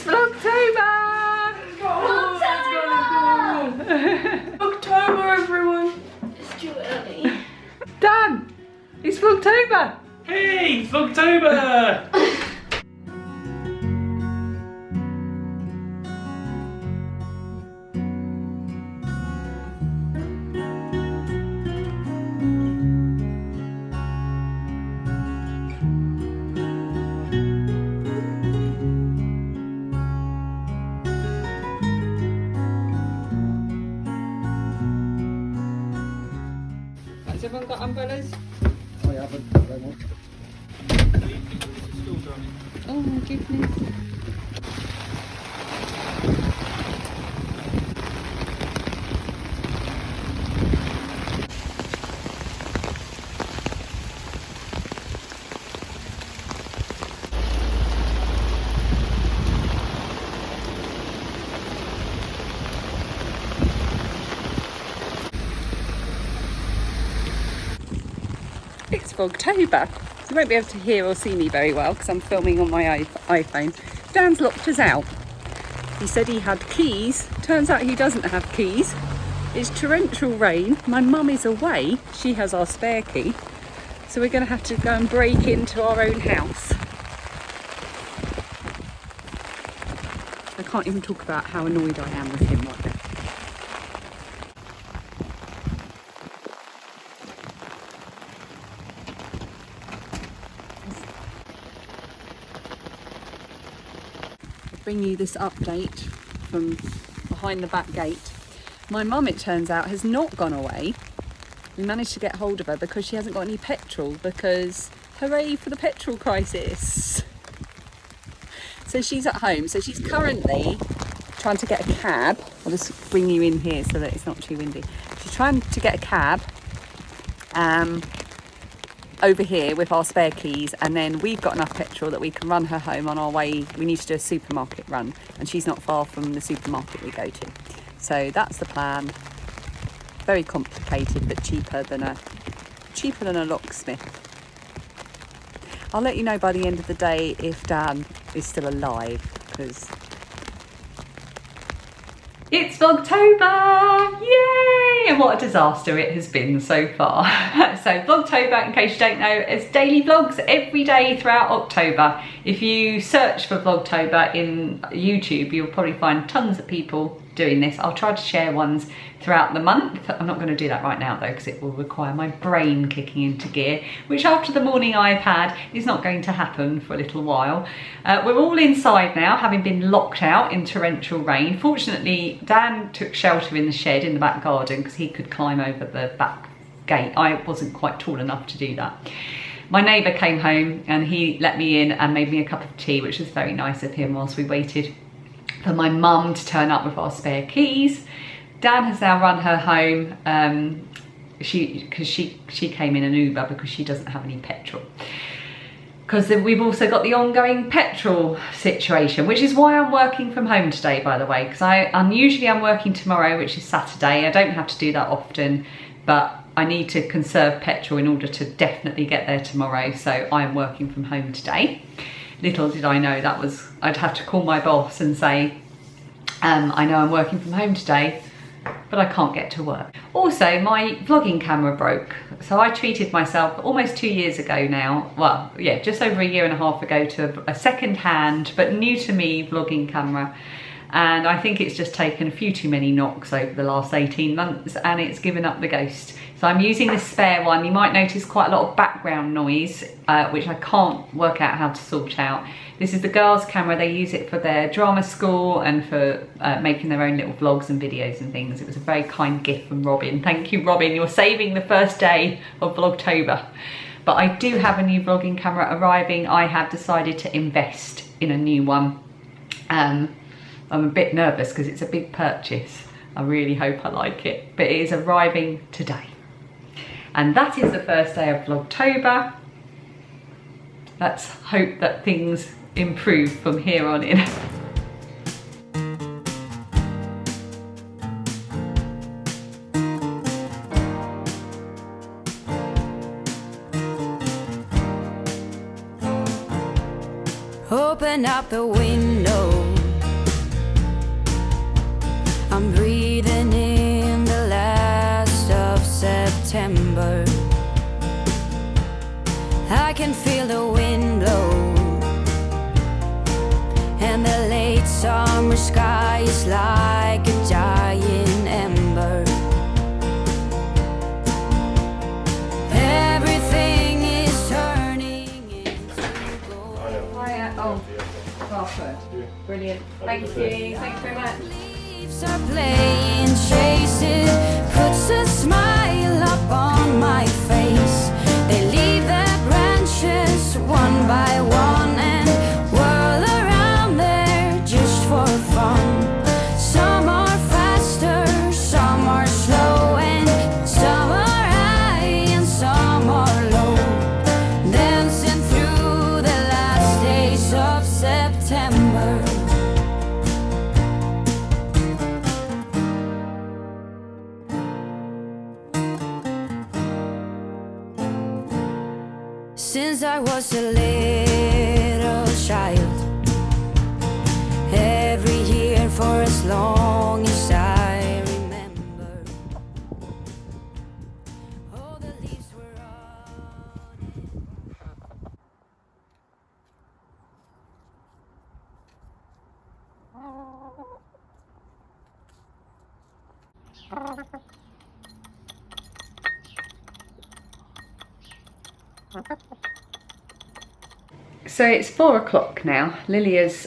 Vlogtober! October, everyone! It's too early. Dan! It's Vlogtober! Hey, it's Vlogtober! Has everyone got umbrellas? I haven't, they want. Oh my goodness. It's Vlogtober. You won't be able to hear or see me very well because I'm filming on my iPhone. Dan's locked us out. He said he had keys. Turns out he doesn't have keys. It's torrential rain. My mum is away. She has our spare key. So we're going to have to go and break into our own house. I can't even talk about how annoyed I am with him right now. Bring you this update from behind the back gate. My mum, it turns out, has not gone away. We managed to get hold of her because she hasn't got any petrol, because hooray for the petrol crisis. So she's at home. So she's currently trying to get a cab. I'll just bring you in here so that it's not too windy. She's trying to get a cab over here with our spare keys, and then we've got enough petrol that we can run her home on our way. We need to do a supermarket run, and she's not far from the supermarket we go to. So that's the plan. Very complicated, but cheaper than a locksmith. I'll let you know by the end of the day if Dan is still alive, because it's Vlogtober! Yay! And what a disaster it has been so far. So Vlogtober, in case you don't know, is daily vlogs every day throughout October. If you search for Vlogtober in YouTube, you'll probably find tons of people doing this. I'll try to share ones throughout the month. I'm not going to do that right now though, because it will require my brain kicking into gear, which after the morning I've had is not going to happen for a little while. We're all inside now, having been locked out in torrential rain. Fortunately, Dan took shelter in the shed in the back garden because he could climb over the back gate. I wasn't quite tall enough to do that. My neighbour came home and he let me in and made me a cup of tea, which was very nice of him whilst we waited for my mum to turn up with our spare keys. Dan has now run her home because she came in an Uber because she doesn't have any petrol. Because we've also got the ongoing petrol situation, which is why I'm working from home today, by the way, because usually I'm working tomorrow, which is Saturday. I don't have to do that often, but I need to conserve petrol in order to definitely get there tomorrow, so I'm working from home today. Little did I know that was, I'd have to call my boss and say, I know I'm working from home today, but I can't get to work. Also, my vlogging camera broke. So I treated myself almost 2 years ago now, well, yeah, just over 1.5 years ago to a second-hand, but new to me vlogging camera. And I think it's just taken a few too many knocks over the last 18 months and it's given up the ghost. So I'm using this spare one. You might notice quite a lot of background noise, which I can't work out how to sort out. This is the girls' camera. They use it for their drama school and for making their own little vlogs and videos and things. It was a very kind gift from Robin. Thank you, Robin. You're saving the first day of Vlogtober. But I do have a new vlogging camera arriving. I have decided to invest in a new one. I'm a bit nervous because it's a big purchase. I really hope I like it, but it is arriving today. And that is the first day of Vlogtober. Let's hope that things improve from here on in. Open up the window, I'm breathing in the last of September. I can feel the wind blow, and the late summer sky is like a giant ember. Everything is turning into gold. Hiya. Oh, password. Brilliant. Thank you. Thanks very much. Leaves are playing chases, puts a smile up on my face. They leave their branches one by one and whirl around there just for fun. Some are faster, some are slow, and some are high and some are low, dancing through the last days of September. Since I was a little child, every year for as long as I remember, all the leaves were on. So it's 4 o'clock now. Lilia's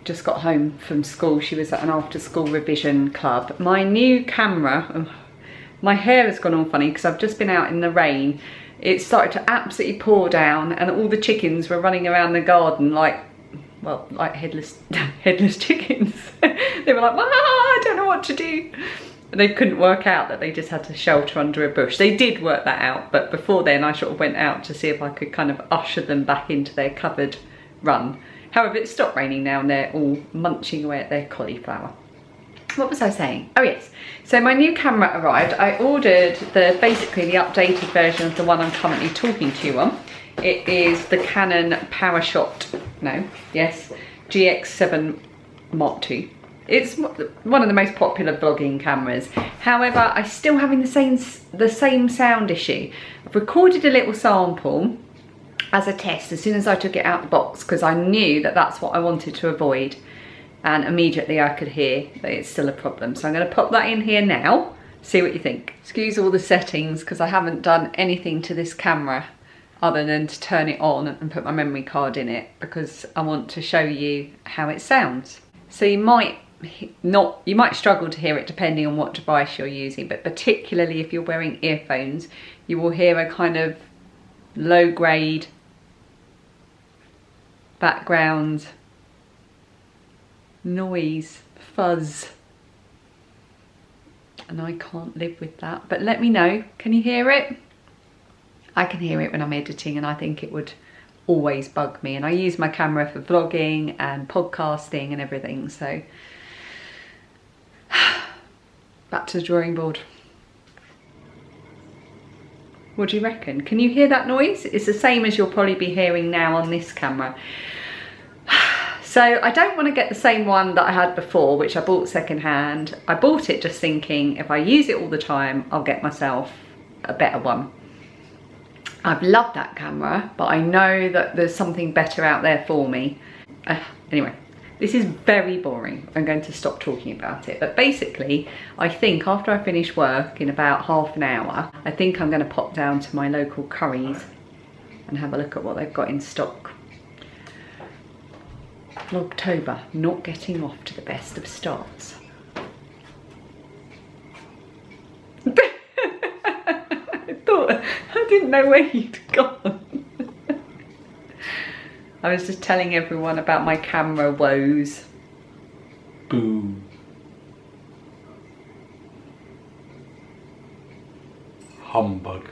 just got home from school. She was at an after-school revision club. My new camera, my hair has gone all funny because I've just been out in the rain. It started to absolutely pour down and all the chickens were running around the garden like, well, like headless chickens. They were like, "Mama, I don't know what to do." And they couldn't work out that they just had to shelter under a bush. They did work that out, but before then I sort of went out to see if I could kind of usher them back into their covered run. However, it's stopped raining now and they're all munching away at their cauliflower. What was I saying? Oh yes, so my new camera arrived. I ordered basically the updated version of the one I'm currently talking to you on. It is the Canon GX7 Mark II. It's one of the most popular vlogging cameras. However, I'm still having the same sound issue. I've recorded a little sample as a test as soon as I took it out the box because I knew that that's what I wanted to avoid, and immediately I could hear that it's still a problem. So I'm going to pop that in here now, see what you think. Excuse all the settings because I haven't done anything to this camera other than to turn it on and put my memory card in it because I want to show you how it sounds. So you might struggle to hear it depending on what device you're using, but particularly if you're wearing earphones, you will hear a kind of low grade background noise, fuzz, and I can't live with that. But let me know, can you hear it? I can hear it when I'm editing and I think it would always bug me, and I use my camera for vlogging and podcasting and everything, so back to the drawing board. What do you reckon? Can you hear that noise? It's the same as you'll probably be hearing now on this camera. So I don't want to get the same one that I had before, which I bought secondhand. I bought it just thinking if I use it all the time, I'll get myself a better one. I've loved that camera, but I know that there's something better out there for me. Anyway, this is very boring. I'm going to stop talking about it. But basically, I think after I finish work in about half an hour, I think I'm going to pop down to my local Currys and have a look at what they've got in stock. Vlogtober, not getting off to the best of starts. I didn't know where you'd gone. I was just telling everyone about my camera woes. Boo. Humbug.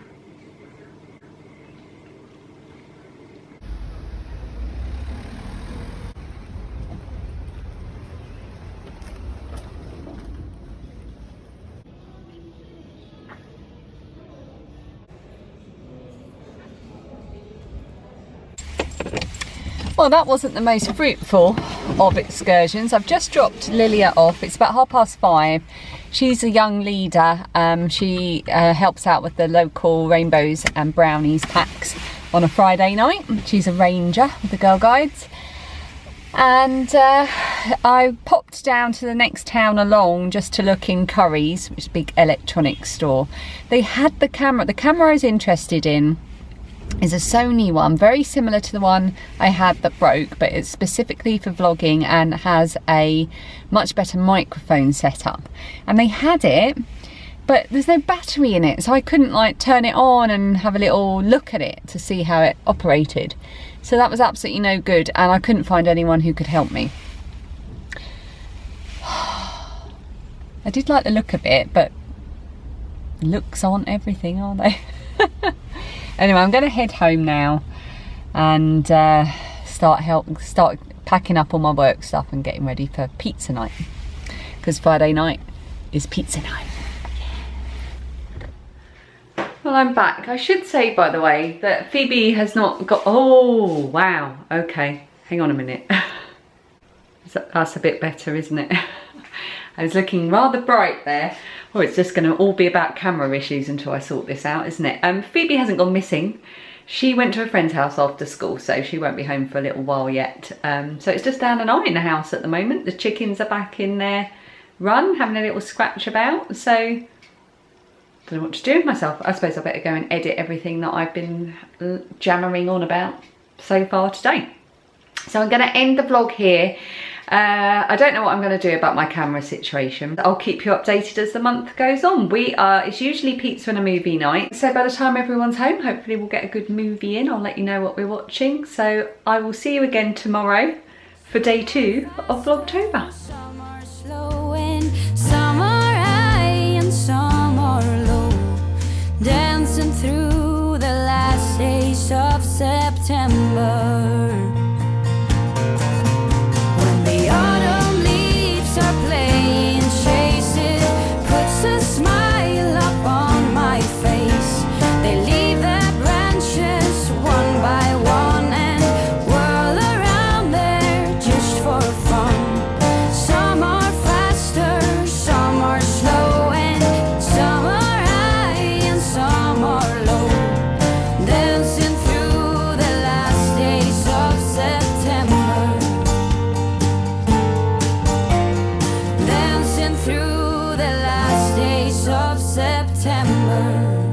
Well, that wasn't the most fruitful of excursions. I've just dropped Lilia off. It's about 5:30. She's a young leader. She helps out with the local rainbows and brownies packs on a Friday night. She's a ranger with the Girl Guides. And I popped down to the next town along just to look in Curry's, which is a big electronics store. They had the camera. The camera I was interested in is a Sony one, very similar to the one I had that broke, but it's specifically for vlogging and has a much better microphone setup. And they had it, but there's no battery in it, so I couldn't like turn it on and have a little look at it to see how it operated. So that was absolutely no good, and I couldn't find anyone who could help me. I did like the look of it, but looks aren't everything, are they? Anyway, I'm going to head home now and start packing up all my work stuff and getting ready for pizza night, because Friday night is pizza night. Well, I'm back. I should say, by the way, that Phoebe has not got... Oh, wow. Okay. Hang on a minute. That's a bit better, isn't it? I was looking rather bright there. Oh, it's just going to all be about camera issues until I sort this out, isn't it? Phoebe hasn't gone missing. She went to a friend's house after school, so she won't be home for a little while yet. So it's just Dan and I in the house at the moment. The chickens are back in their run, having a little scratch about. So, don't know what to do with myself. I suppose I better go and edit everything that I've been jammering on about so far today. So I'm going to end the vlog here. I don't know what I'm going to do about my camera situation. I'll keep you updated as the month goes on. It's usually pizza and a movie night. So by the time everyone's home, hopefully we'll get a good movie in. I'll let you know what we're watching. So I will see you again tomorrow for day 2 of Vlogtober. Some are slow and some are high and some are low, dancing through the last days of September. When the autumn leaves are playing chases, puts a smile up on my face. They leave their branches one by one and whirl around there just for fun. Some are faster, some are slow, and some are high and some are low, dancing through the last days of September, dancing through the last days of September.